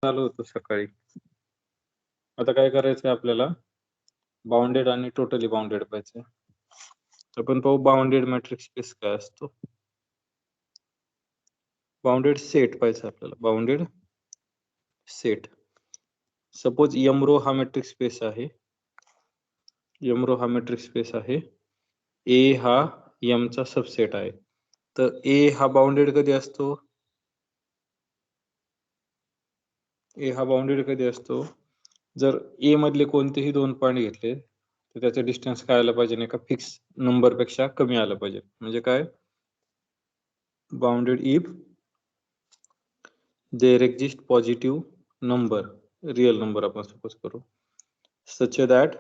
चालू होतो सकाळी. आता काय करायचंय आपल्याला, बाउंडेड आणि टोटली बाउंडेड पाहिजे. आपण पाहू बाउंडेड मॅट्रिक्स स्पेस काय असतो. बाउंडेड सेट पाहिजे आपल्याला, bounded set. Suppose M rho हा मॅट्रिक्स स्पेस आहे, एम रो हा मॅट्रिक्स स्पेस आहे, ए हा एम चा सबसेट आहे. तर ए हा बाउंडेड कधी असतो, ए हा बाउंडेड कधी असतो, जर ए मधले कोणतेही दोन पॉईंट घेतले तर त्याचं डिस्टन्स काय आलं पाहिजे, एका फिक्स नंबर पेक्षा कमी आलं पाहिजे. म्हणजे काय, bounded if there exist positive number, real number आपण सपोज करू, such that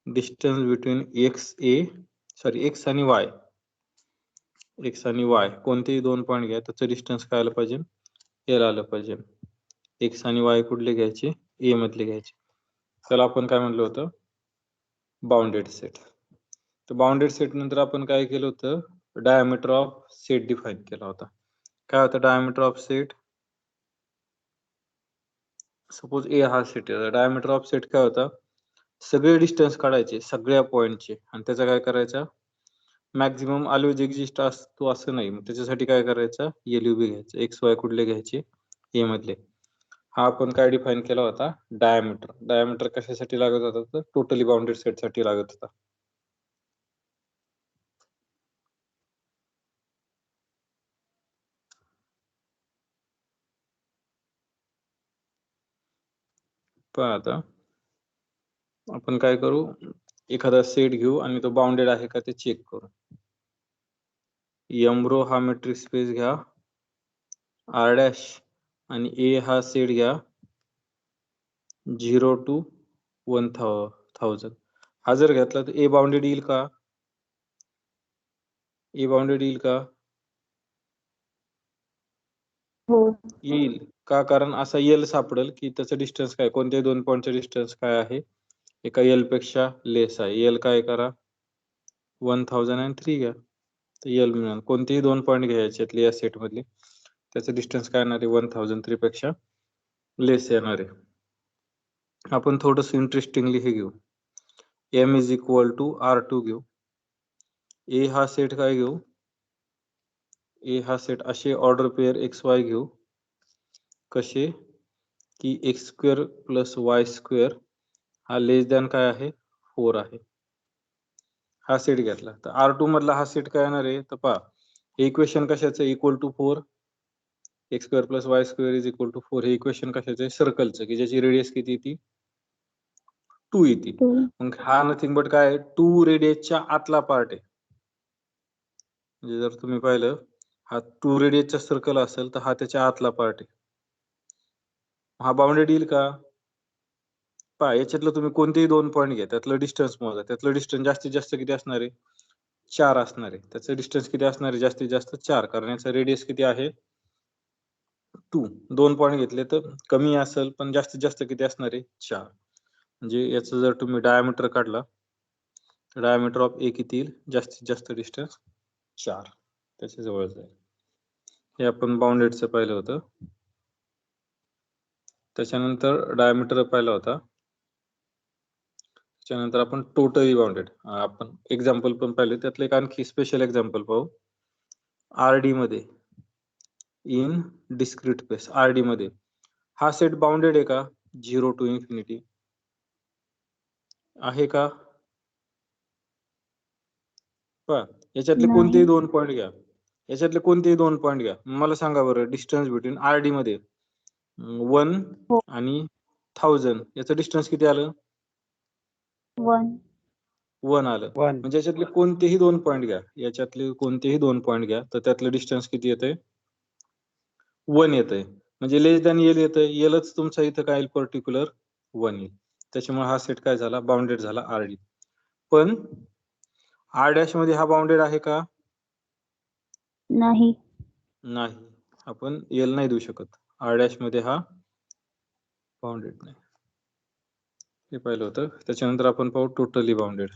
distance between x आणि वाय, एक्स आणि वाय कोणतेही दोन पॉईंट घ्या, त्याचं डिस्टन्स काय आलं पाहिजे, एल आलं पाहिजे. एक्स आणि वाय कुठले घ्यायचे, ए मधले घ्यायचे. त्याला आपण काय म्हणलं होतं, बाउंडेड सेट. तर बाउंडेड सेट नंतर आपण काय केलं होतं, डायमीटर ऑफ सेट डिफाईन केला होता. काय होता डायमीटर ऑफ सेट, सपोज ए हा सेट आहे, डायमीटर ऑफ सेट काय होता, सगळे डिस्टन्स काढायचे सगळ्या पॉइंटचे आणि त्याचा काय करायचा, मॅक्झिमम ऑलवेज एक्झिस्ट असतो असं नाही, मग त्याच्यासाठी काय करायचं, एलयूबी घ्यायचं, एक्स वाय कुठले घ्यायचे, ए मधले. हा आपण काय डिफाईन केला होता, डायमीटर. डायमीटर कशासाठी लागत होता, तर टोटली बाउंडेड सेट साठी लागत होता. पण आता आपण काय करू, एखादा सेट घेऊ आणि तो बाउंडेड आहे का ते चेक करू. एम रो हा मॅट्रिक्स स्पेस घ्या, आर डॅश, आणि ए हा सेट घ्या 0 to 1000. हा जर घेतला तर ए बाउंडेड येईल का, ए बाउंडेड येईल का, हो. येईल का, कारण असा एल सापडेल की त्याचं डिस्टन्स काय, कोणत्याही दोन पॉईंटचं डिस्टन्स काय आहे, एका एल पेक्षा लेस आहे. एल काय करा, 1003 घ्या, तर एल मिळणार. कोणतेही दोन पॉईंट घ्यायचे या सेट मधले, त्याचं डिस्टन्स काय येणार आहे, 1003 पेक्षा लेस येणार आहे. आपण थोडस इंटरेस्टिंगली हे घेऊ, M is equal to R2 घेऊ. ए हा सेट काय घेऊ, ए हा सेट असे ऑर्डर पेअर एक्स वाय घेऊ, कसे की x square plus y square हा लेस दॅन काय आहे, 4 आहे. हा सेट घेतला तर R2 मधला हा सेट काय येणार आहे, तर पहा इक्वेशन कशाचं, equal to 4, x square plus y square is equal to 4. हे इक्वेशन कशाचं आहे, सर्कलचं, की ज्याची रेडियस किती येते, 2 येते. मग हा नथिंग बट काय, 2 रेडियसच्या आतला पार्ट आहे. म्हणजे जर तुम्ही पाहिलं, हा 2 रेडियसचा सर्कल असेल तर हा त्याच्या आतला पार्ट आहे. हा बाउंडेड येईल का, पहा याच्यातलं तुम्ही कोणतेही दोन पॉईंट घ्या, त्यातलं डिस्टन्स मोजा, त्यातलं डिस्टन्स जास्तीत जास्त किती असणार आहे, 4 असणार आहे. त्याचं डिस्टन्स किती असणार आहे, जास्तीत जास्त 4, कारण याचा रेडियस किती आहे, 2. दोन पॉईंट घेतले तर कमी असेल, पण जास्तीत जास्त किती असणार आहे, 4. म्हणजे याचं जर तुम्ही डायमीटर काढला, डायमीटर ऑफ ए किती येईल, जास्तीत जास्त डिस्टन्स 4, त्याच्या जवळ जाईल. हे आपण बाउंडेडचं पाहिलं होतं. त्याच्यानंतर डायमीटर पाहिला होता. त्याच्यानंतर आपण टोटली बाउंडेड, आपण एक्झाम्पल पण पाहिले, त्यातलं एक आणखी स्पेशल एक्झाम्पल पाहू. आरडी मध्ये, इन डिस्क्रीट स्पेस, आरडी मध्ये हा सेट बाउंडेड आहे का, 0 to इन्फिनिटी आहे का, पहा याच्यातले कोणतेही दोन पॉईंट घ्या, याच्यातले कोणतेही दोन पॉईंट घ्या, मला सांगा बरं, डिस्टन्स बिटवीन आरडी मध्ये 1 आणि 1000 याचं डिस्टन्स किती आलं, 1 आलं. म्हणजे याच्यातले कोणतेही दोन पॉईंट घ्या, याच्यातले कोणतेही दोन पॉईंट घ्या, तर त्यातलं डिस्टन्स किती येतंय, 1 येतंय. म्हणजे लेस दॅन एल येतंय, एलच तुमचा इथं काय पर्टिक्युलर 1 येईल. त्याच्यामुळे हा सेट काय झाला, बाउंडेड झाला आरडी. पण आर डॅश मध्ये हा बाउंडेड आहे का, नाही, नाही, आपण एल नाही देऊ शकत, आर डॅश मध्ये हा बाउंडेड नाही. हे पाहिलं होतं. त्याच्यानंतर आपण पाहू टोटली बाउंडेड.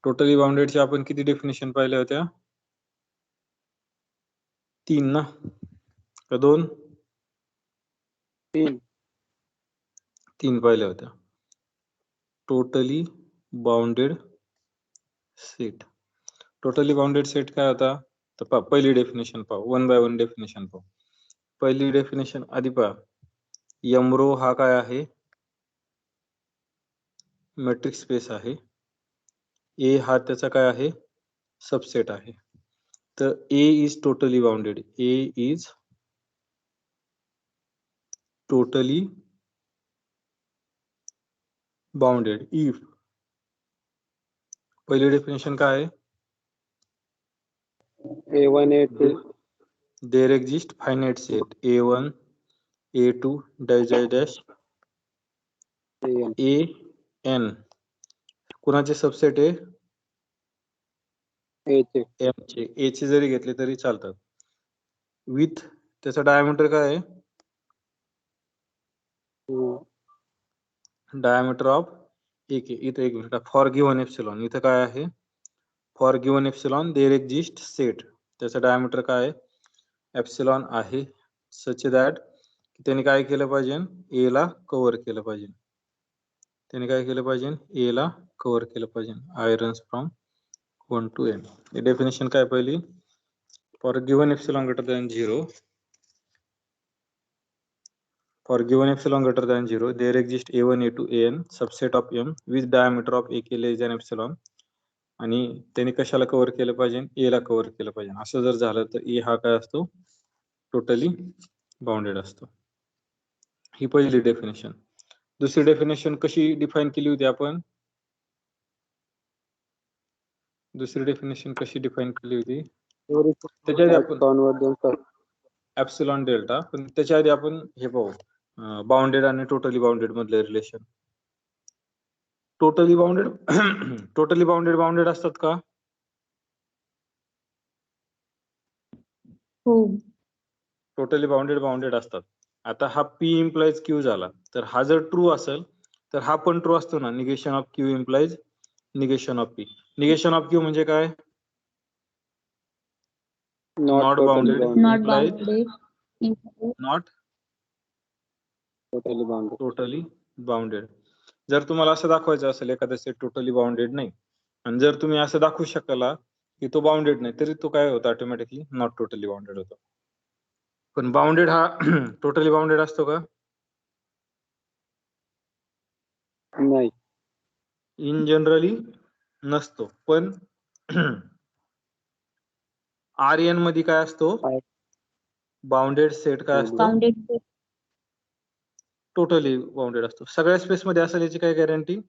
टोटली बाउंडेडच्या आपण किती डेफिनेशन पाहिल्या होत्या, 3 ना, का 2, तीन पाहिल्या होत्या. Totally bounded set. Totally bounded set काय होता? तर पहिली डेफिनेशन पाहू, वन बाय वन डेफिनेशन पाहू. पहिली डेफिनेशन आधी पहा, एम रो हा काय आहे? मॅट्रिक्स स्पेस आहे. ए हा त्याचा काय आहे? सबसेट आहे. तर A is totally bounded. A is totally bounded if, पहिली डेफिनेशन काय आहे? A1 A2 there exist finite set A1 A2 dash dash dash AN AN. कुणाचे सबसेट आहे? A चे एम चे. ए चे जरी घेतले तरी चालतात. विथ त्याचा डायमीटर काय आहे? डायमीटर ऑफ एक इथे एक मिनिट, फॉर गिव्हन एप्सिलॉन इथं काय आहे? For given epsilon there exist set, त्याचा डायमीटर काय आहे? एप्सिलॉन आहे. सच दॅट त्याने काय केलं पाहिजे? ए ला कव्हर केलं पाहिजे. त्याने काय केलं पाहिजे? ए ला कव्हर केलं पाहिजे. Irons from 1 to n. हे डेफिनेशन काय पहिली? For given epsilon greater than 0, for given epsilon greater than 0 there exists a1 a2 an subset of m with diameter of ak less than epsilon. आणि त्याने कशाला cover केलं पाहिजे? ए ला cover केलं पाहिजे. असं जर झालं तर ए हा काय असतो? टोटली बाउंडेड असतो. ही पहिली डेफिनेशन. दुसरी डेफिनेशन कशी डिफाइन केली होती आपण? दुसरी डेफिनेशन कशी डिफाइन केली होती? त्याच्या आधी आपण कॉन्व्हर्जन्स एप्सिलॉन डेल्टा, पण त्याच्या आधी आपण हे पाहू, बाउंडेड आणि टोटली बाउंडेड मधले relation. Totally bounded totally bounded असतात का? हो. टोटली बाउंडेड असतात. आता हा P इम्प्लाइज Q झाला, तर हा जर ट्रू असेल तर हा पण ट्रू असतो ना. Negation of Q implies negation of P. Negation of Q म्हणजे काय? Not bounded Not implies bounded. Not totally bounded. Totally bounded. जर तुम्हाला असं दाखवायचं असेल एखादा सेट टोटली बाउंडेड नाही, आणि जर तुम्ही असं दाखवू शकला की तो बाउंडेड नाही, तरी तो काय होतो? ऑटोमॅटिकली नॉट टोटली बाउंडेड होतो. पण बाउंडेड हा टोटली बाउंडेड असतो का? नाही. इन जनरली नसतो. पण आर्यन मध्ये काय असतो? बाउंडेड सेट काय असतो? Bounded. टोटली बाउंडेड असतो. सगळ्या स्पेस मध्ये असेल याची काय गॅरंटी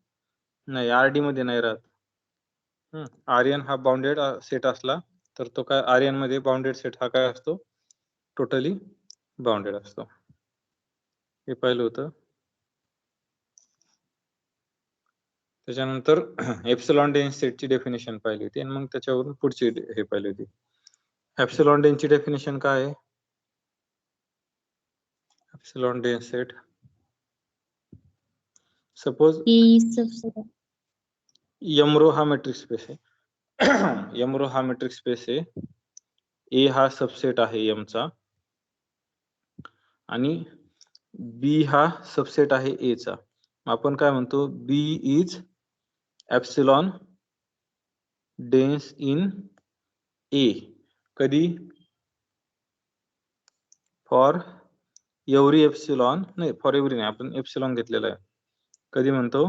नाही. आरडी मध्ये नाही राहत. आर्यन हा बाउंडेड सेट असला तर तो काय, आर्यन मध्ये बाउंडेड सेट हा काय असतो? टोटली बाउंडेड असतो. हे पाहिलं होतं. त्याच्यानंतर एप्सिलॉन डेन्स सेटची डेफिनेशन पाहिली होती, आणि मग त्याच्यावरून पुढची हे पाहिली होती. एप्सिलॉन डेन्सची डेफिनेशन काय आहे? Epsilon dense set, suppose A is subset. M rho हा मॅट्रिक्स स्पेस आहे. एमरो हा मॅट्रिक्स स्पेस आहे. ए हा सबसेट आहे एम चा, आणि बी हा सबसेट आहे ए चा. आपण काय म्हणतो? B is epsilon dense in A. कधी? फॉर एव्हरी एप्सिलॉन, नाही फॉर एव्हरी नाही, आपण एप्सिलॉन घेतलेला आहे. कधी म्हणतो?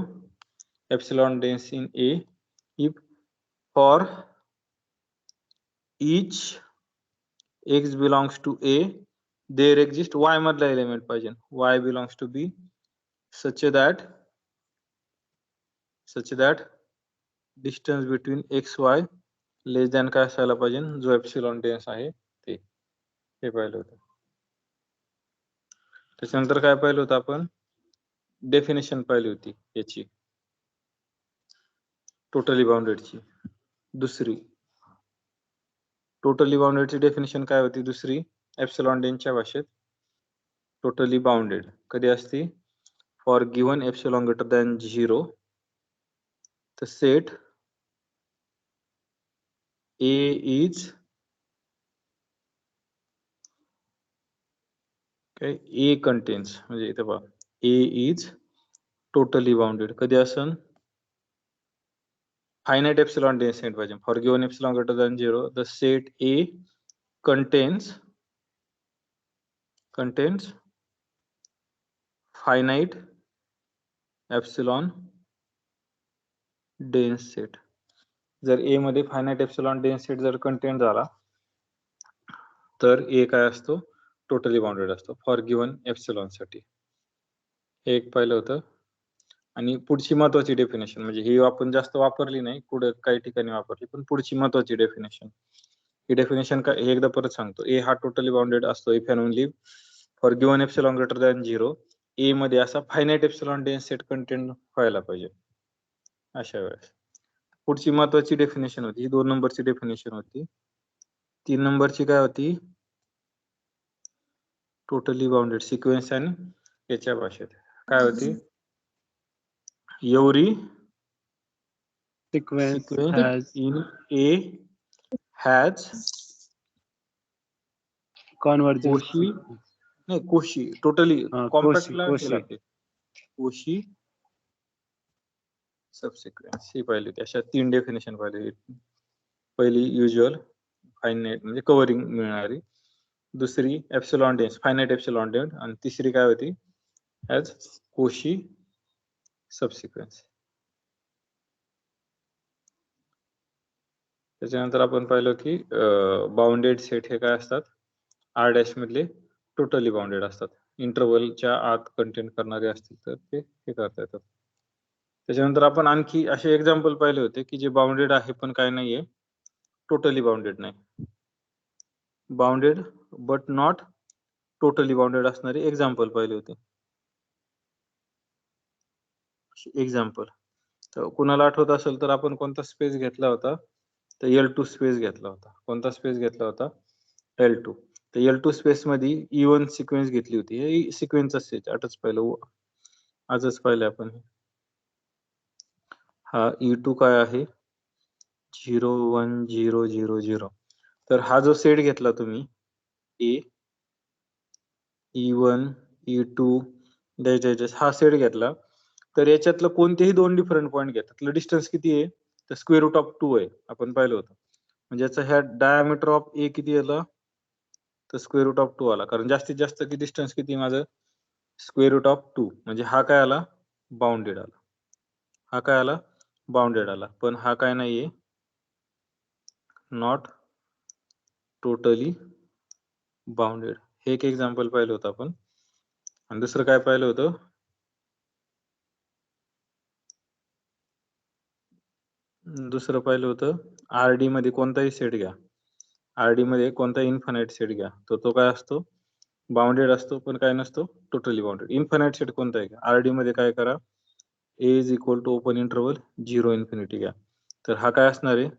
Epsilon dense in A if for each x belongs to A there exist y मधला एलिमेंट पाहिजे. y belongs to B such that distance between x y less than काय असायला पाहिजे? जो एप्सिलॉन डेन्स आहे ते. हे पाहिलं होतं. त्याच्यानंतर काय पाहिलं होतं आपण? डेफिनेशन पाहिली होती याची, टोटली बाउंडेडची. दुसरी टोटली बाउंडेडची डेफिनेशन काय होती? दुसरी एप्सिलॉन डेन्सच्या भाषेत टोटली बाउंडेड कधी असती? For given epsilon greater than 0 the set A is काय ए कंटेन्स म्हणजे इथे पहा ए इज टोटली बाउंडेड कधी असन finite epsilon dense set पाहिजे for given epsilon greater than 0 the set A contains finite epsilon dense set जर A मध्ये finite epsilon dense set जर कंटेन झाला तर A काय असतो टोटली बाउंडेड असतो फॉर गिवन एप्सिलॉन साठी हे एक पाहिलं होतं आणि पुढची महत्वाची डेफिनेशन म्हणजे ही आपण जास्त वापरली नाही पुढे काही ठिकाणी वापरली पण पुढची महत्वाची डेफिनेशन ही डेफिनेशन काय हे एकदा परत सांगतो ए हा टोटली बाउंडेड असतो if and only for given epsilon greater than 0 A मध्ये असा finite epsilon dense set content व्हायला पाहिजे अशा वेळेस पुढची महत्वाची डेफिनेशन होती ही 2 नंबरची डेफिनेशन होती 3 नंबरची काय होती टोटली बाउंडेड सिक्वेन्स आणि याच्या भाषेत काय होती every Sequence sequence has in A has convergent कोशी नाही कोशी टोटली कॉम्पॅक्ट ला हे Cauchy. लागते कोशी सबसिक्वेन्स ही पाहिली होती अशा 3 डेफिनेशन पाहिली पहिली युजुअल फायनाइट म्हणजे कव्हरिंग मिळणारी दुसरी epsilon dense finite epsilon dense आणि तिसरी काय होती ॲज कोशी सबसिक्वेन्स त्याच्यानंतर आपण पाहिलं की बाउंडेड सेट हे काय असतात आर डॅश मधले टोटली बाउंडेड असतात इंटरव्हलच्या आत कंटेंट करणारे असतील तर ते हे करता येतात त्याच्यानंतर आपण आणखी असे एक्झाम्पल पाहिले होते की जे बाउंडेड आहे पण काय नाहीये टोटली बाउंडेड नाही bounded but not totally bounded असणारे एक्झाम्पल पाहिले होते एक्झाम्पल तर कुणाला आठवत असेल तर आपण कोणता स्पेस घेतला होता तर L2 स्पेस घेतला होता कोणता स्पेस घेतला होता L2 तर L2 स्पेस मध्ये E1 सिक्वेन्स घेतली होती हे सिक्वेन्स असते आठच पाहिलं आजच पाहिलं आपण हा E2 काय आहे 0 1 0 0 0 तर हा जो सेट घेतला तुम्ही A E1 E2 dash dash dash हा सेट घेतला तर याच्यातलं कोणतेही 2 डिफरंट पॉईंट घ्या त्यातलं डिस्टन्स किती आहे तर स्क्वेअर रूट ऑफ 2 आहे आपण पाहिलं होतं म्हणजे याचा ह्या डायमीटर ऑफ ए किती आला तर स्क्वेअर रूट ऑफ 2 आला कारण जास्तीत जास्त किती डिस्टन्स किती माझं स्क्वेअर रूट ऑफ 2 म्हणजे हा काय आला बाउंडेड आला हा काय आला बाउंडेड आला पण हा काय नाहीये नॉट टोटली बाउंडेड हे एक एक्झाम्पल पाहिलं होतं आपण आणि दुसरं काय पाहिलं होतं दुसरं पाहिलं होतं आरडी मध्ये कोणताही सेट घ्या आरडी मध्ये कोणताही इन्फानाइट सेट घ्या तो काय असतो बाउंडेड असतो पण काय नसतो टोटली बाउंडेड इन्फानाइट सेट कोणता आहे आरडी मध्ये काय करा A is equal to open interval 0 infinity घ्या तर हा काय असणार आहे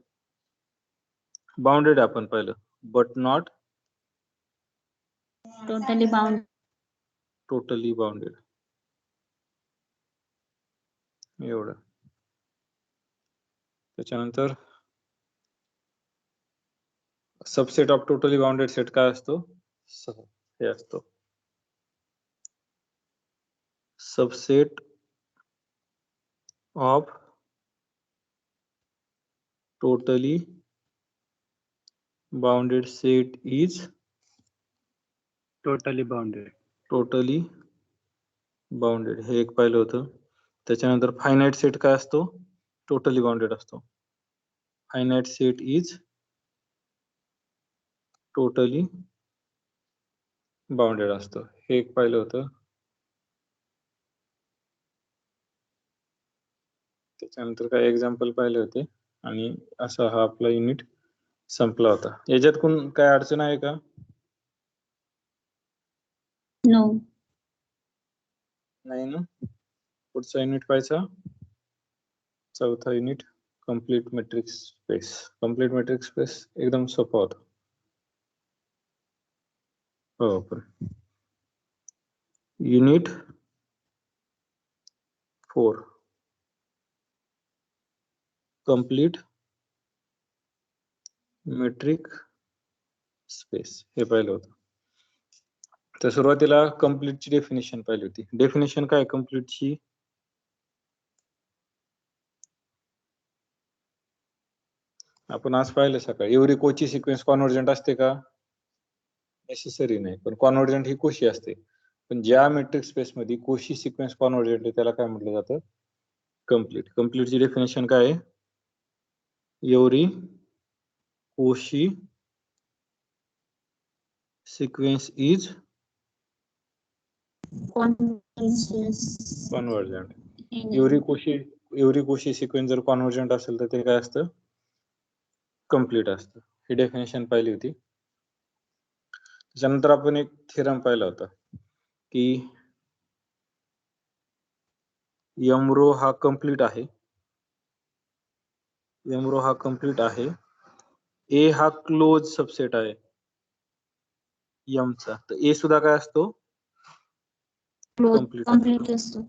बाउंडेड आपण पाहिलं बट नॉट टोटली बाउंडेड एवढं त्याच्यानंतर subset of totally bounded set काय असतो हे असतो subset of totally bounded set is totally bounded. Totally bounded हे एक पाहिलं होतं त्याच्यानंतर फायनाइट सेट काय असतो टोटली बाउंडेड असतो finite set is totally bounded असतो हे एक पाहिलं होतं त्याच्यानंतर काही एक्झाम्पल पाहिले होते आणि असा हा आपला युनिट संपला होता याच्यात कोण काय अडचण आहे का नो नाही ना पुढचा युनिट पाहायचा चौथा unit complete matrix space complete matrix space एकदम सोपा होता हो पण युनिट 4 कंप्लीट मेट्रिक स्पेस हे पाहिलं होतं तर सुरुवातीला कम्प्लीटची डेफिनेशन पाहिली होती. डेफिनेशन काय कम्प्लीटची? आपण आज पाहिलं सकाळी. एव्हरी कोची सिक्वेन्स कॉन्व्हर्जंट असते का? नेसेसरी नाही, पण कॉन्व्हर्जंट ही कोशी असते. पण ज्या मेट्रिक स्पेस मध्ये कोशी सिक्वेन्स कॉन्व्हर्जंट आहे त्याला काय म्हटलं जातं? कम्प्लीट. कम्प्लीटची डेफिनेशन काय आहे? Every Cauchy sequence is convergent. Every Cauchy sequence जर कॉन्व्हर्जंट असेल तर ते काय असतं? कम्प्लीट असतं. ही डेफिनेशन पाहिली होती. त्याच्यानंतर आपण एक थेरम पाहिला होता की एम रो हा कम्प्लीट आहे. एम रो हा कम्प्लीट आहे. ए हा क्लोज सबसेट आहे एम चा. तर ए सुद्धा काय असतो? कम्प्लीट असतो.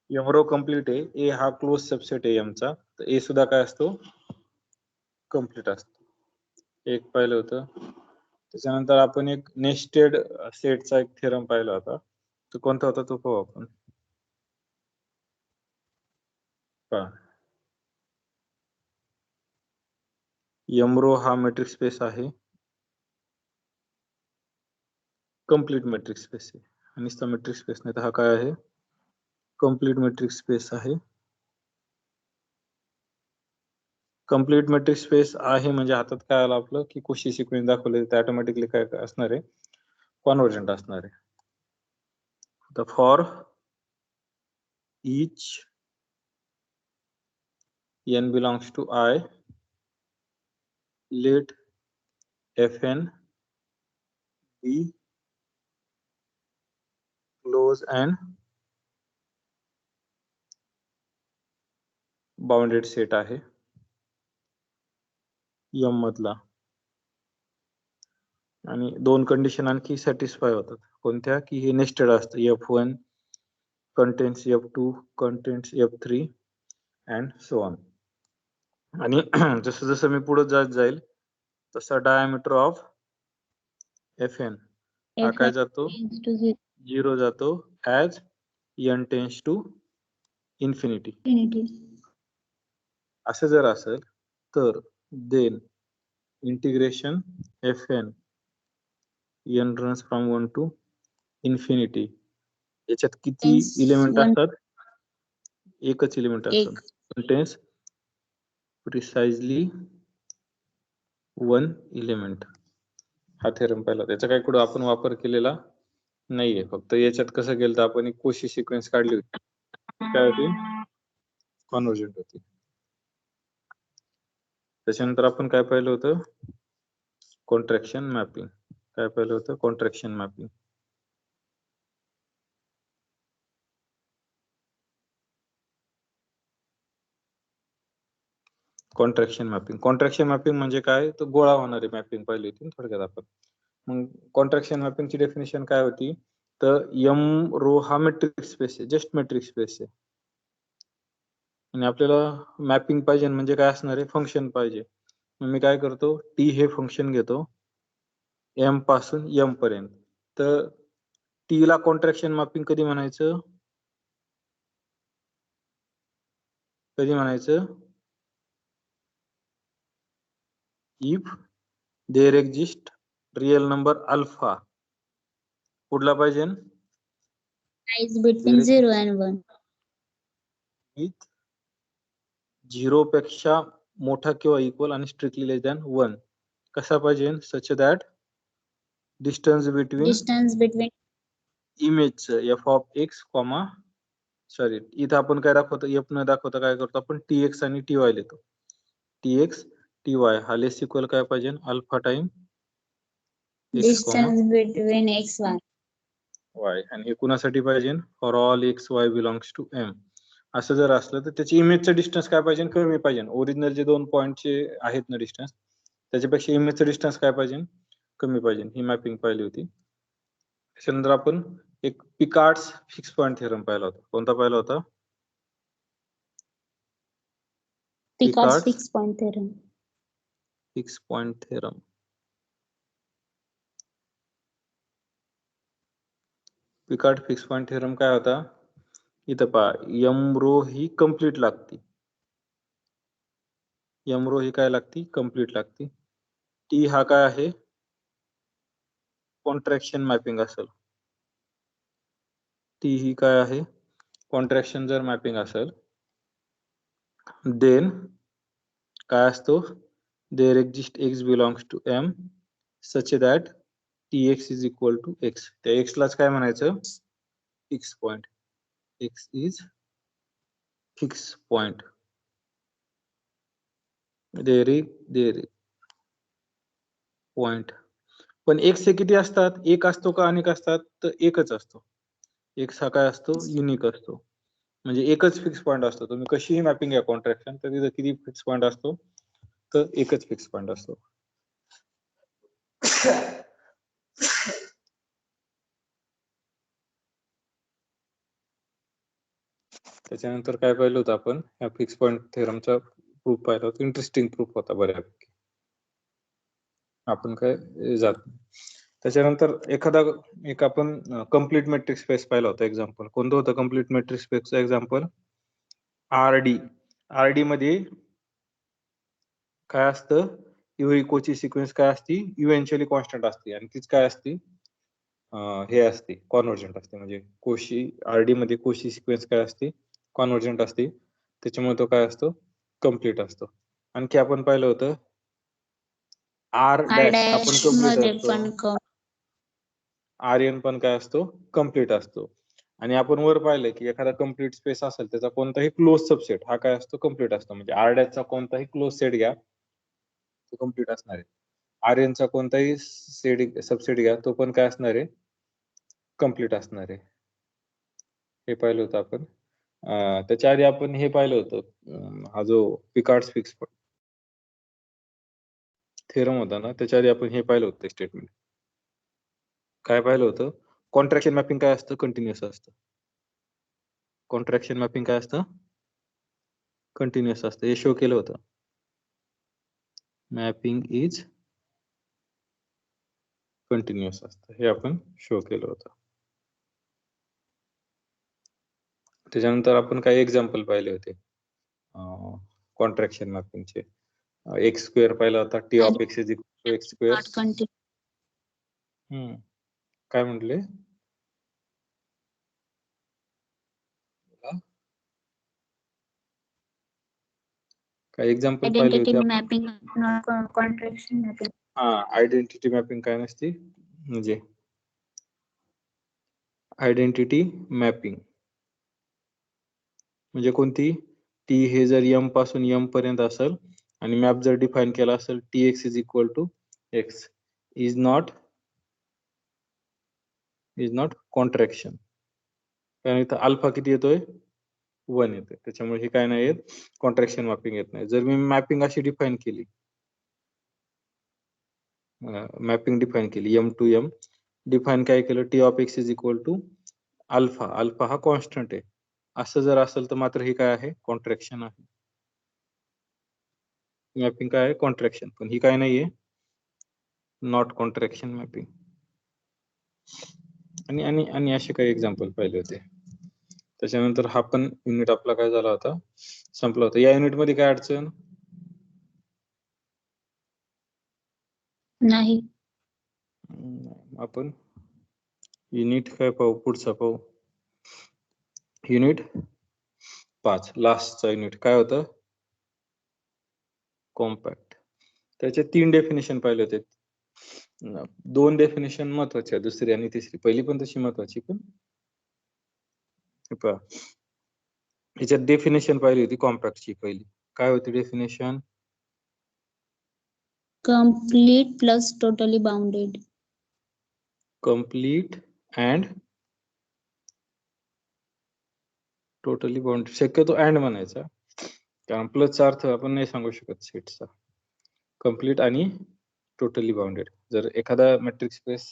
एम रो कम्प्लीट आहे. ए हा क्लोज सबसेट आहे एम चा. तर ए सुद्धा काय असतो? कम्प्लीट असतो. एक पाहिलं होतं. त्याच्यानंतर आपण एक नेस्टेड सेटचा एक थेरम पाहिला होता. तो कोणता होता तो पाहू आपण. पहा, एम रो हा मेट्रिक स्पेस आहे. कम्प्लीट मेट्रिक स्पेस आहे. आणि नुसता मेट्रिक स्पेस नाही तर हा काय आहे? कम्प्लीट मेट्रिक स्पेस आहे. कम्प्लीट मेट्रिक स्पेस आहे म्हणजे हातात काय आलं आपलं की कोशी सिक्वेन्स दाखवले तर ऑटोमॅटिकली काय असणार आहे? कॉन्व्हर्जंट असणार आहे. तर for each n belongs to I, let Fn be close and bounded set आहे m मधला. आणि दोन कंडिशन आणखी सॅटिस्फाय होतात. कोणत्या? की हे नेस्टेड असतं. F1 contains F2 contains F3 and so on. आणि जसं जसं मी पुढे जात जाईल तसा डायमीटर ऑफ Fn हा काय जातो? 0 जातो as n tends to infinity. असं जर असेल तर then integration Fn n runs from 1 to infinity. याच्यात किती एलिमेंट असतात? एकच एलिमेंट असतात. Contains precisely 1 element. हा थेरम पाहिला. त्याचा काही कुठं आपण वापर केलेला नाहीये. फक्त याच्यात कसं केलं तर आपण एक कोशी सिक्वेन्स काढली होती. काय होती? कॉन्व्हर्जंट होती. त्याच्यानंतर आपण काय पाहिलं होतं? Contraction mapping. काय पाहिलं होतं? Contraction mapping. Contraction mapping. Contraction mapping म्हणजे काय? तर गोळा होणारी मॅपिंग पाहिली होती थोडक्यात आपण. मग कॉन्ट्रॅक्शन मॅपिंगची डेफिनेशन काय होती? तर एम रो हा मेट्रिक स्पेस आहे. जस्ट मेट्रिक स्पेस आहे. आणि आपल्याला मॅपिंग पाहिजे म्हणजे काय असणार आहे? फंक्शन पाहिजे. मग मी काय करतो? टी हे फंक्शन घेतो एम पासून एम पर्यंत. तर टी ला कॉन्ट्रॅक्शन मॅपिंग कधी म्हणायचं? कधी म्हणायचं? If there exist real number alpha. कुठला पाहिजे? Lies between 0 and 1. विथ 0 पेक्षा मोठा किंवा इक्वल आणि स्ट्रिक्टली लेस दॅन 1. कसा पाहिजे? सच दॅट डिस्टन्स बिटवीन इमेजचं F of X comma sorry इथं आपण काय दाखवतो? एफ न दाखवता काय करतो आपण? टी एक्स आणि टी वाय लिहितो. टी एक्स टी वाय हा लेस इक्वल काय पाहिजे? Alpha time Distance between x, y. Y. आणि हे कुणासाठी पाहिजे? For all x y belongs to M. असं जर असलं तर त्याची इमेजचं डिस्टन्स काय पाहिजे? कमी पाहिजे. ओरिजिनल जे 2 पॉईंटचे आहेत ना डिस्टन्स त्याच्यापेक्षा इमेजचं डिस्टन्स काय पाहिजे? कमी पाहिजे. ही मॅपिंग पाहिली होती. त्याच्यानंतर आपण एक पिकार्ड्स फिक्स पॉइंट थेरम पाहिला होता. कोणता पाहिला होता? Picard's fixed point theorem. Fix point theorem. Picard fix point theorem काय होता, इथं पहा एम रो ही कंप्लीट लागती, एम रो ही काय लागती, कंप्लीट लागती. टी हा काय आहे, कॉन्ट्रॅक्शन मॅपिंग असेल. टी ही काय आहे, कॉन्ट्रॅक्शन जर मॅपिंग असेल, देन काय असतो, there exist x belongs to M such that T x is equal to x. त्या एक्स लाच काय म्हणायचं, fix point. X is fix point. Their point. पण एक्स हे किती असतात, एक असतो का अनेक असतात, तर एकच असतो. एक्स हा काय असतो, युनिक असतो. म्हणजे एकच फिक्स पॉइंट असतो. तुम्ही कशीही मॅपिंग घ्या कॉन्ट्रॅक्शन, तर तिथं किती फिक्स पॉइंट असतो, तर एकच फिक्स पॉइंट असतो. त्याच्यानंतर काय पाहिलं होतं आपण, ह्या फिक्स पॉइंट थेरमचा प्रूफ पाहिला होता. इंटरेस्टिंग प्रूफ होता बऱ्यापैकी, आपण काय जात. त्याच्यानंतर एक आपण कम्प्लीट मॅट्रिक्स स्पेस पाहिला होता एक्झाम्पल. कोणतं होतं कम्प्लीट मॅट्रिक्स स्पेसचं एक्झाम्पल, आरडी. आरडी मध्ये काय असतं, यू इकोची सिक्वेन्स काय असती, इव्हेंच्युअली कॉन्स्टंट असते, आणि तीच काय असती, हे असते कॉन्व्हर्जंट असते. म्हणजे कोशी आरडी मध्ये कोशी सिक्वेन्स काय असते, कॉन्व्हर्जंट असते. त्याच्यामुळे तो काय असतो, कम्प्लीट असतो. आणखी आपण पाहिलं होतं आर डॅश हा पण कम्प्लीट मध्ये असतो, पण आर्यन पण काय असतो, कम्प्लीट असतो. आणि आपण वर पाहिलं की एखादा कम्प्लीट स्पेस असेल, त्याचा कोणताही क्लोज सबसेट हा काय असतो, कम्प्लीट असतो. म्हणजे आर डॅशचा कोणताही क्लोज सेट घ्या, तो कम्प्लीट असणार आहे. आर्यनचा कोणताही सेट सबसेट घ्या, तो पण काय असणार आहे, कम्प्लीट असणार आहे. हे पाहिलं होतं आपण. त्याच्या आधी आपण हे पाहिलं होतं, हा जो पिकार्ड्स फिक्स थेरम होता ना, त्याच्या आधी आपण हे पाहिलं होतं स्टेटमेंट. काय पाहिलं होतं, कॉन्ट्रॅक्शन मॅपिंग काय असतं, कंटिन्युअस असतं. कॉन्ट्रॅक्शन मॅपिंग काय असतं, कंटिन्युअस असतं. हे शो केलं होतं, मॅपिंग इज कंटिन्युअस असतं, हे आपण शो केलं होतं. त्याच्यानंतर आपण काही एक्झाम्पल पाहिले होते कॉन्ट्रॅक्शन मॅपिंगचे. एक्स स्क्वेअर पाहिला होता, T of x is equal to x square. काय म्हटले, काही एक्झाम्पल पाहिले होते identity mapping, contraction mapping. Identity mapping काय नसती, म्हणजे आयडेंटिटी मॅपिंग म्हणजे कोणती, टी हे जर एम पासून एम पर्यंत असेल आणि मॅप जर डिफाईन केला असेल, T x is equal to x, is not contraction. कारण इथं अल्फा किती येतोय, 1 येतोय. त्याच्यामुळे हे काय नाही येत, कॉन्ट्रॅक्शन मॅपिंग येत नाही. जर मी मॅपिंग अशी डिफाईन केली, मॅपिंग डिफाईन केली एम टू एम, डिफाईन काय केलं, T of x is equal to alpha, alpha हा कॉन्स्टंट आहे, असं जर असेल तर मात्र हे काय आहे, कॉन्ट्रॅक्शन आहे. मॅपिंग काय आहे, कॉन्ट्रॅक्शन. पण ही काय नाहीये, नॉट कॉन्ट्रॅक्शन मॅपिंग. आणि आणि आणि असे काही एक्झाम्पल पाहिले होते. त्याच्यानंतर हा पण युनिट आपला काय झाला होता, संपला होता. या युनिट मध्ये काय अडचण नाही, आपण युनिट काय पाहू, पुढचा पाहू. युनिट 5 लास्टचा युनिट काय होतं, कॉम्पॅक्ट. त्याचे 3 डेफिनेशन पाहिले होते. 2 डेफिनेशन महत्वाचे, दुसरी आणि तिसरी. पहिली पण तशी महत्वाची, पण याच्यात डेफिनेशन पाहिली होती कॉम्पॅक्टची. पहिली काय होती definition, complete plus totally bounded. Complete and totally bounded. शक्यतो अँड म्हणायचा, कारण प्लसचा अर्थ आपण नाही सांगू शकत सेटचा. कम्प्लीट आणि टोटली बाउंडेड. जर एखादा मॅट्रिक्स स्पेस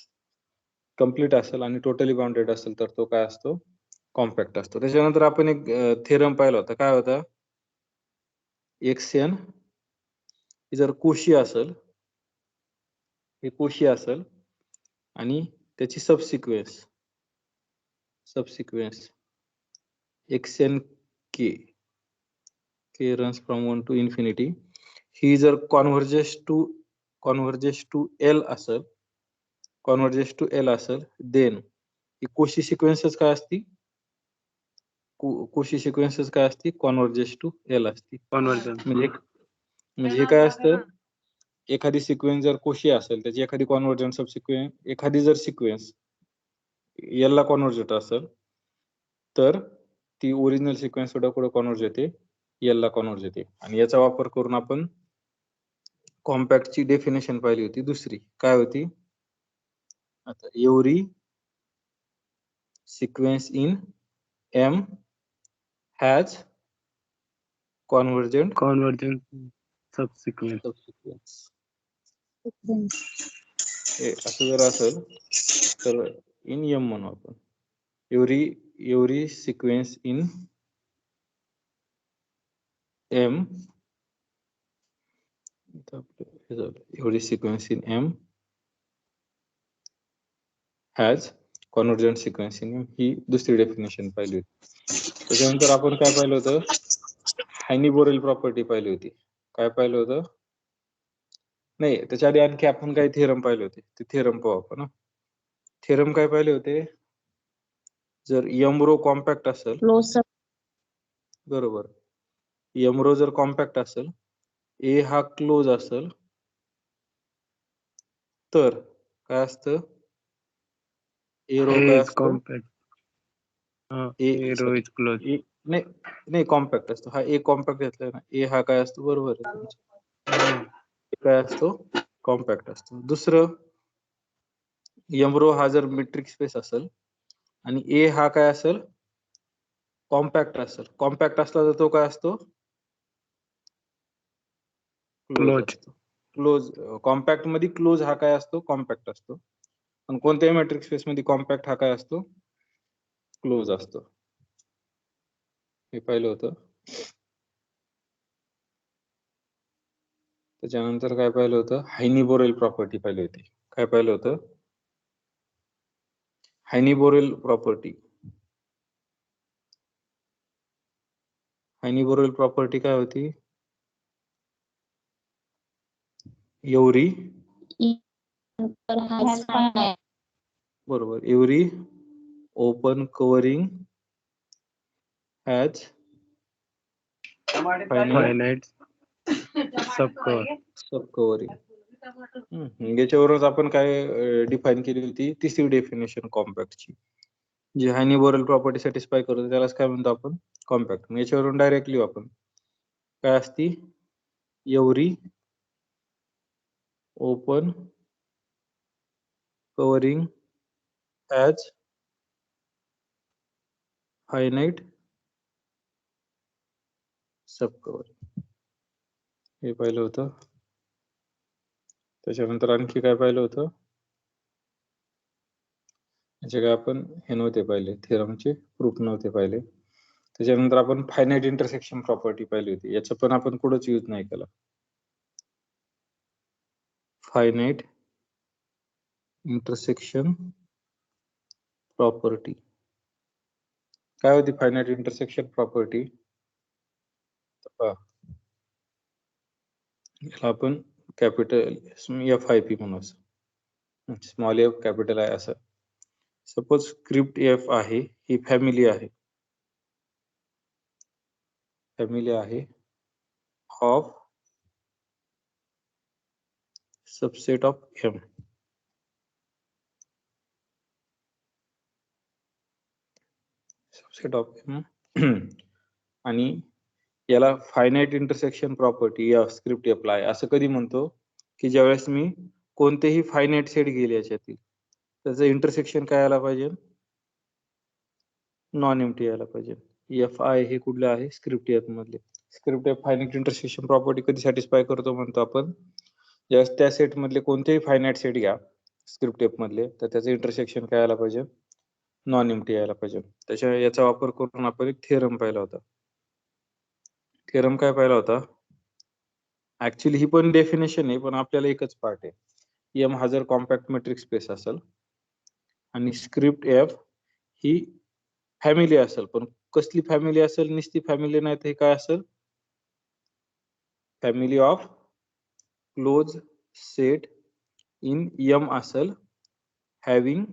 कम्प्लीट असेल आणि टोटली बाउंडेड असेल, तर तो काय असतो, कॉम्पॅक्ट असतो. त्याच्यानंतर आपण एक थेरम पाहिला होता, काय होता, एक्स एन जर कोशी असेल, हे कोशी असेल आणि त्याची subsequent subsequence xn k runs from 1 to infinity. ही जर converges to L असेल then ही कोशी सिक्वेन्सेस काय असती? कोशी सिक्वेन्सेस काय असती? converges to L असती. कॉन्व्हर्जन. म्हणजे हे काय असतं? एखादी सिक्वेन्स जर कोशी असेल त्याची एखादी कॉन्व्हर्जंट सबसिक्वेन्स एखादी जर सिक्वेन्स L ला कॉन्व्हर्जंट असेल तर ती ओरिजिनल सिक्वेन्स कुठे कॉन्व्हर्ज होते? L ला कॉन्व्हर्ज होते. आणि याचा वापर करून आपण कॉम्पॅक्ट ची डेफिनेशन पाहिली होती दुसरी. काय होती? आता every sequence in M has convergent subsequent. असं जर असेल तर इन M म्हणू आपण. Every sequence in M every sequence in M has convergent sequence in M ही दुसरी डेफिनेशन पाहिली होती. त्याच्यानंतर आपण काय पाहिलं होतं? हायनी-बोरेल प्रॉपर्टी पाहिली होती. काय पाहिलं होतं? नाही, त्याच्या आधी आणखी आपण काही थेरम पाहिले होते. ते थेरम पाहू आपण. थेरम काय पाहिले होते? जर M रो कॉम्पॅक्ट असेल, बरोबर, M रो जर कॉम्पॅक्ट असेल, A हा क्लोज असेल, तर काय असतं? A रो काय असतं? Compact. A rho is close. नाही कॉम्पॅक्ट असतो. हा A कॉम्पॅक्ट घेतलाय ना, A हा काय असतो? बरोबर आहे तुमचं. काय असतो? कॉम्पॅक्ट असतो. दुसरं, M रो हा जर मेट्रिक स्पेस असेल आणि A हा काय असेल? कॉम्पॅक्ट असेल. कॉम्पॅक्ट असला तर तो काय असतो? क्लोज असतो. क्लोज कॉम्पॅक्ट मध्ये क्लोज हा काय असतो? कॉम्पॅक्ट असतो. पण कोणत्याही मॅट्रिक्स स्पेस मध्ये कॉम्पॅक्ट हा काय असतो? क्लोज असतो. हे पाहिलं होतं. त्याच्यानंतर काय पाहिलं होतं? हायनी-बोरेल प्रॉपर्टी पाहिली होती. काय पाहिलं होतं? हायनी-बोरेल प्रॉपर्टी. हायनी-बोरेल प्रॉपर्टी काय होती? एव्हरी बरोबर, every open covering has finite sub covering. याच्यावरच आपण काय डिफाइन केली होती? तिसरी डेफिनेशन कॉम्पॅक्टची, जी हायनी-बोरेल प्रॉपर्टी सॅटिस्फाय करतो त्यालाच काय म्हणतो आपण? कॉम्पॅक्ट. याच्यावरून डायरेक्टली आपण काय असती? Every open covering has finite sub covering. हे पाहिलं होतं. त्याच्यानंतर आणखी काय पाहिलं होतं? याचे काय आपण हे नव्हते पाहिले, थेरमचे प्रूफ नव्हते पाहिले. त्याच्यानंतर आपण फायनाइट इंटरसेक्शन प्रॉपर्टी पाहिली होती. याचं पण आपण कुठंच यूज नाही केला. फायनाइट इंटरसेक्शन प्रॉपर्टी काय होती? फायनाइट इंटरसेक्शन प्रॉपर्टी याला आपण कॅपिटल FIP म्हणू. स्मॉल एफ कॅपिटल आहे असं. सपोज स्क्रिप्ट F आहे, ही फॅमिली आहे of subset of M. Subset of M आणि याला फायनाइट इंटरसेक्शन प्रॉपर्टी या स्क्रिप्ट F ला आहे. असं कधी म्हणतो की ज्यावेळेस मी कोणतेही फायनाइट सेट घेईल याच्यातील, त्याचं इंटरसेक्शन काय आला पाहिजे? नॉन एम्प्टी यायला पाहिजे. FI हे कुठले आहे? स्क्रिप्ट F मधले. Script F finite intersection property कधी सॅटिस्फाय करतो म्हणतो आपण? ज्यावेळेस त्या सेट मधले कोणतेही फायनाइट सेट घ्या स्क्रिप्ट F मधले, तर त्याचं इंटरसेक्शन काय आला पाहिजे? नॉन एम्प्टी यायला पाहिजे. याचा वापर करून आपण एक थेरम पाहिला होता. थेरम काय पाहिला होता? ऍक्च्युअली ही पण डेफिनेशन आहे, पण आपल्याला एकच पार्ट आहे. M हा जर कॉम्पॅक्ट मॅट्रिक्स स्पेस असेल आणि स्क्रिप्ट F ही फॅमिली असेल, पण कसली फॅमिली असेल? नुसती फॅमिली नाही तर हे काय असेल? Family of close set in M असेल, हॅव्हिंग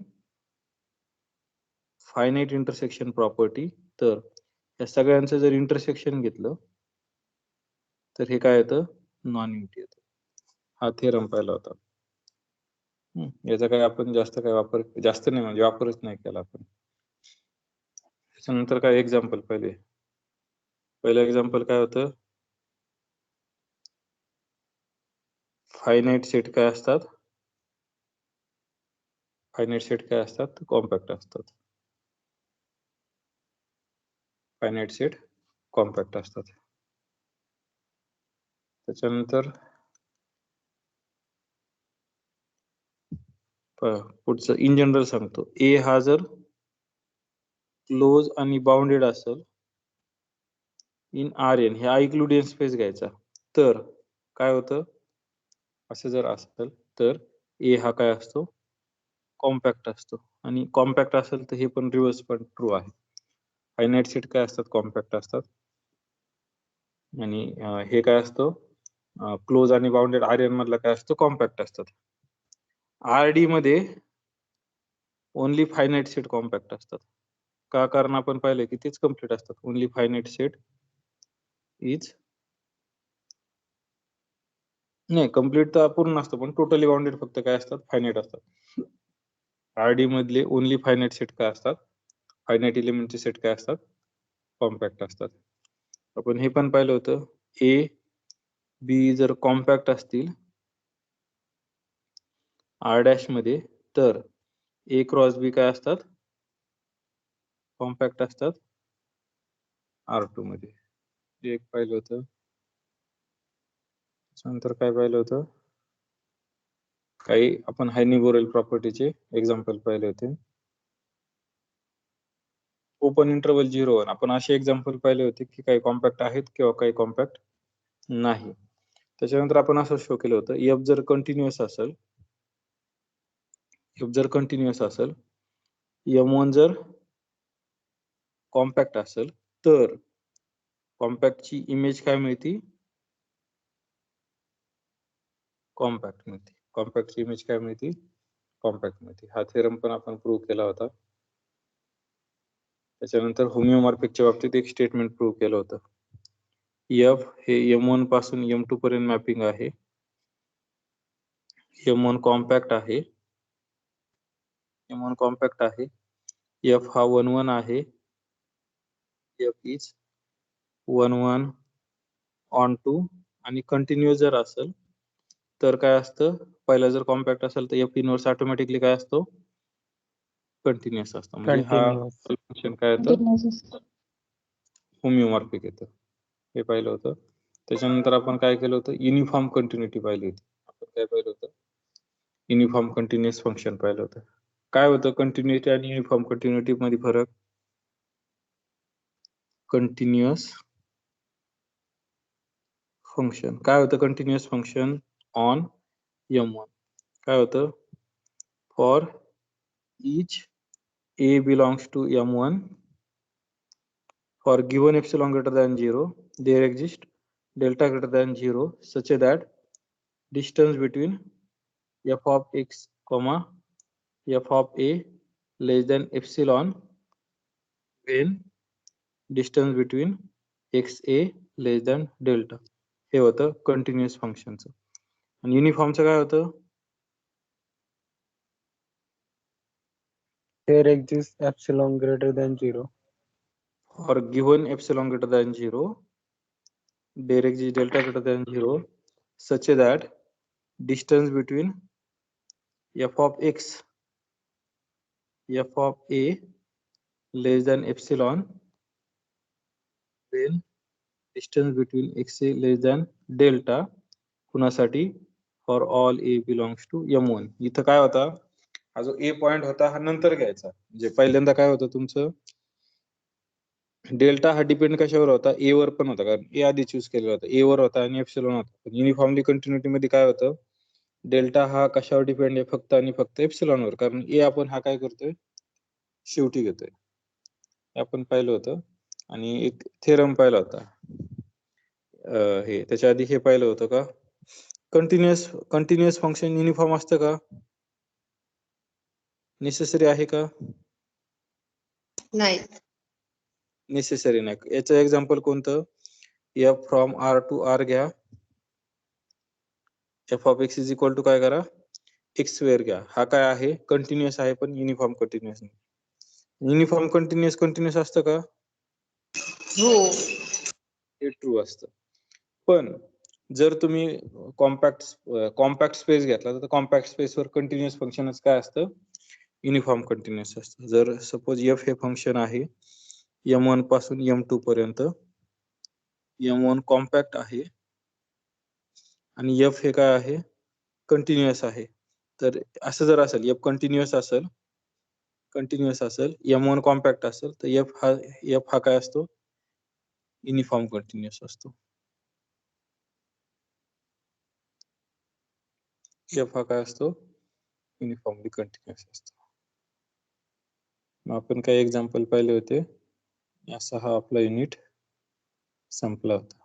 फायनाईट इंटरसेक्शन प्रॉपर्टी. तर या सगळ्यांचं जर इंटरसेक्शन घेतलं तर हे काय येतं? नॉन युनिटी येतं. हा थेरम पाहिला होता. याचा काय आपण जास्त नाही म्हणजे वापरच नाही केला आपण. त्याच्यानंतर काय एक्झाम्पल पहिलं एक्झाम्पल काय होतं? फायनाईट सेट काय असतात? फायनाईट सेट काय असतात? कॉम्पॅक्ट असतात. फायनाईट सेट कॉम्पॅक्ट असतात. त्याच्यानंतर पुढचं इन जनरल सांगतो. ए हा जर क्लोज आणि बाउंडेड असेल इन आर एन, हे आयक्लुडियन स्पेस घ्यायचा, तर काय होतं? असं जर असेल तर ए हा काय असतो? कॉम्पॅक्ट असतो. आणि कॉम्पॅक्ट असेल तर हे पण रिव्हर्स पण ट्रू आहे. फायनाईट सेट काय असतात? कॉम्पॅक्ट असतात. आणि हे काय असतो? क्लोज आणि बाउंडेड आर एन मधला काय असतो? कॉम्पॅक्ट असतात. आर डी मध्ये ओनली फायनाईट सेट कॉम्पॅक्ट असतात. का? कारण आपण पाहिलं की तेच कम्प्लीट असतात. ओनली फायनाईट सेट इज नाही, कम्प्लीट तर पूर्ण असतं, पण टोटली बाउंडेड फक्त काय असतात? फायनाईट असतात. आरडी मधले ओनली फायनाईट सेट काय असतात? फायनाईट एलिमेंटचे सेट काय असतात? कॉम्पॅक्ट असतात. आपण हे पण पाहिलं होतं, ए बी जर कॉम्पॅक्ट असतील आर डॅश मध्ये, तर ए क्रॉस बी काय असतात? कॉम्पॅक्ट असतात R2 मध्ये. हे एक पाहिलं होतं. नंतर काय पाहिलं होतं? काही आपण हायनी-बोरेल प्रॉपर्टीचे एक्झाम्पल पाहिले होते. ओपन इंटरवल 0 आपण असे एक्झाम्पल पाहिले होते की काही कॉम्पॅक्ट आहेत किंवा काही कॉम्पॅक्ट नाही. त्याच्यानंतर आपण असं शो केलं होतं, एफ जर कंटिन्युअस असेल, M1 जर कॉम्पॅक्ट असेल, तर कॉम्पॅक्टची इमेज काय मिळते? कॉम्पॅक्ट मिळते. कॉम्पॅक्टची इमेज काय मिळते? कॉम्पॅक्ट मिळते. हा थेरम पण आपण प्रूव्ह केला होता. त्याच्यानंतर होमिओमॉर्फिकच्या बाबतीत एक स्टेटमेंट प्रूव्ह केलं होतं. एफ हे M1 पासून M2 पर्यंत मॅपिंग आहे. M1 कॉम्पॅक्ट आहे. F हा 1-1 आहे. F इज 1-1 ऑन टू आणि कंटिन्युअस जर असेल तर काय असतं? पहिला जर कॉम्पॅक्ट असेल तर F इनवर्स ऑटोमॅटिकली काय असतो? कंटिन्युअस असतो. म्हणजे हा फंक्शन काय येतं? होमिओमॉर्फिक येतं. हे पाहिलं होतं. त्याच्यानंतर आपण काय केलं होतं? युनिफॉर्म कंटिन्युटी पाहिली होती. आपण काय पाहिलं होतं? युनिफॉर्म कंटिन्युअस फंक्शन पाहिलं होतं. काय होतं कंटिन्युटी आणि युनिफॉर्म कंटिन्युटी मध्ये फरक? कंटिन्युअस फंक्शन काय होतं? कंटिन्युअस फंक्शन ऑन M1 काय होतं? For each a belongs to M1 for given epsilon greater than 0 there exists delta greater than 0 such that distance between f of x comma f of a less than epsilon when distance between x a less than delta. हे होतं continuous फंक्शनचं. आणि युनिफॉर्मचं काय होतं? There exists epsilon greater than 0. For given epsilon greater than 0 there exists delta greater than 0 such that distance between f of x f of a less than epsilon when distance between xa less than delta कुणासाठी? For all A belongs to M1. इथं काय होता? हा जो ए point होता हा नंतर घ्यायचा. म्हणजे पहिल्यांदा काय होतं तुमचं? डेल्टा हा डिपेंड कशावर होता? ए वर पण होता, कारण ए आधी चूज केलेला होता. ए वर होता आणि एप्सिलॉन होता. पण युनिफॉर्मली कंटिन्युटी मध्ये काय होतं? डेल्टा हा कशावर डिपेंड आहे? फक्त आणि फक्त एप्सिलॉन वर, कारण ए आपण हा काय करतोय? शेवटी घेतोय. हे आपण पाहिलं होतं आणि एक थेरम पाहिला होता. हे त्याच्या आधी हे पाहिलं होतं का कंटिन्युअस फंक्शन युनिफॉर्म असतं का? नेसेसरी आहे का? नाही. नेसेसरी नाही. याचं एक्झाम्पल कोणतं? F from R to R घ्या. F of x is equal to काय करा? एक्स स्क्वेअर घ्या. हा काय आहे? कंटिन्युअस आहे पण युनिफॉर्म कंटिन्युअस नाही. युनिफॉर्म कंटिन्युअस असतं का? हो. हे ट्रू असतं. पण जर तुम्ही कॉम्पॅक्ट स्पेस घेतला तर कॉम्पॅक्ट स्पेसवर कंटिन्युअस फंक्शनच काय असतं? युनिफॉर्म कंटिन्युअस असतं. जर सपोज एफ हे फंक्शन आहे m1 पासून m2 पर्यंत, m1 कॉम्पॅक्ट आहे आणि f हे काय आहे? कंटिन्युअस आहे. तर असं जर असेल, f कंटिन्युअस असेल, m1 कॉम्पॅक्ट असेल, तर f हा काय असतो? युनिफॉर्म कंटिन्युअस असतो. f हा काय असतो? युनिफॉर्मली कंटिन्युअस असतो. मग आपण काही एक्झाम्पल पाहिले होते. असा हा आपला युनिट संपला होता.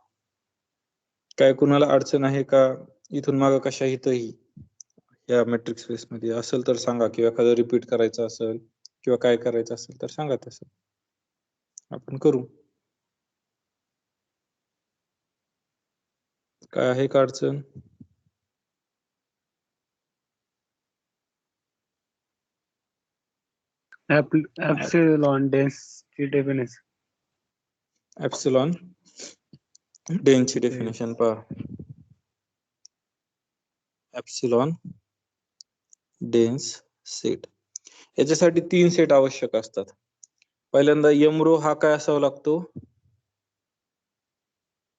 काय कुणाला अडचण आहे का इथून मागं कशाहीतही या मॅट्रिक्स स्पेस मध्ये असेल तर सांगा, किंवा एखादं रिपीट करायचं असेल किंवा काय करायचं असेल तर सांगा, तसं आपण करू. काय आहे का अडचण? epsilon density definition. एप्सिलॉन डेनची डेफिनेशन पहा. एप्सिलॉन डेन्स सेट, याच्यासाठी 3 सेट आवश्यक असतात. पहिल्यांदा m रो हा काय असावा लागतो?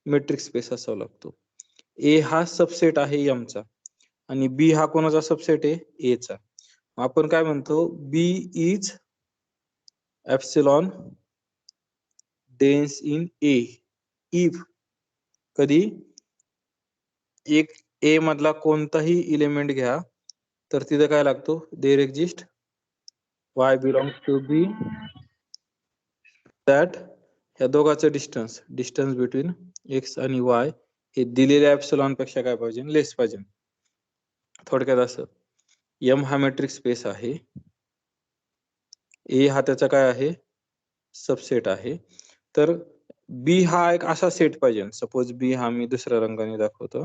मॅट्रिक्स स्पेस असावा लागतो. A हा सबसेट आहे m चा आणि B हा कोणाचा सबसेट आहे? A चा. आपण काय म्हणतो? B is epsilon dense in A if कधी एक A मधला कोणताही एलिमेंट घ्या तर तिथे काय लागतो? There exist y belongs to B that या दोघांचं डिस्टन्स बिटवीन x आणि y हे दिलेल्या एप्सिलॉन पेक्षा काय पाहिजे? लेस पाहिजे. थोडक्यात असं, m हा मॅट्रिक्स स्पेस आहे, A हा त्याचा काय आहे? सबसेट आहे. तर B हा एक असा सेट पाहिजे. सपोज B हा मी दुसऱ्या रंगाने दाखवतो.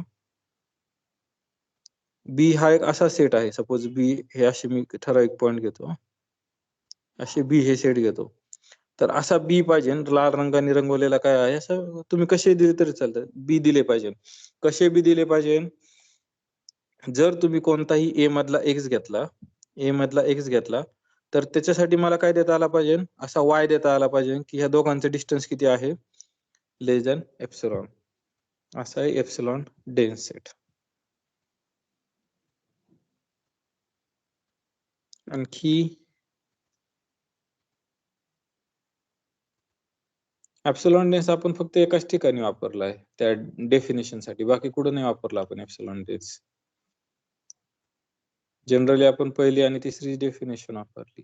B हा एक असा सेट आहे. सपोज B हे असे मी ठराविक पॉइंट घेतो, असे B हे सेट घेतो. तर असा B पाहिजे. लाल रंगाने रंगवलेला काय आहे? असं तुम्ही कसे दिले तरी चालतं, B दिले पाहिजे. कसे B दिले पाहिजे? जर तुम्ही कोणताही A मधला x घेतला तर त्याच्यासाठी मला काय देता आला पाहिजे? असा y देता आला पाहिजे की ह्या दोघांचं डिस्टन्स किती आहे? लेस दॅन एप्सिलॉन. असा आहे एप्सिलॉन डेन्स सेट. आणखी एप्सिलॉन डेन्स आपण फक्त एकाच ठिकाणी वापरला आहे त्या डेफिनेशन साठी, बाकी कुठं नाही वापरला आपण एप्सिलॉन डेन्स. जनरली आपण पहिली आणि तिसरी डेफिनेशन वापरली.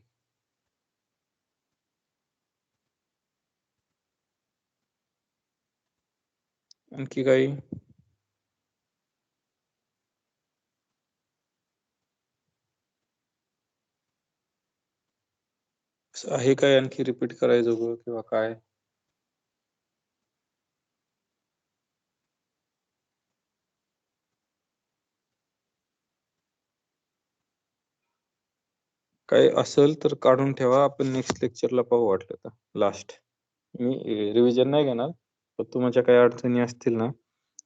आणखी काही? आहे काय आणखी रिपीट करायचं किंवा काय? काय असेल तर काढून ठेवा, आपण नेक्स्ट लेक्चरला पाहू वाटलं तर. लास्ट मी रिव्हिजन नाही घेणार, पण तुमच्या काही अडचणी असतील ना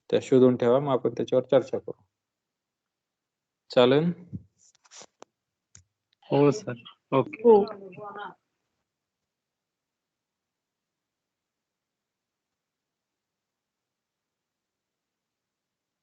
त्या शोधून ठेवा, मग आपण त्याच्यावर चर्चा करू. चालेल? हो सर. ओके. हो.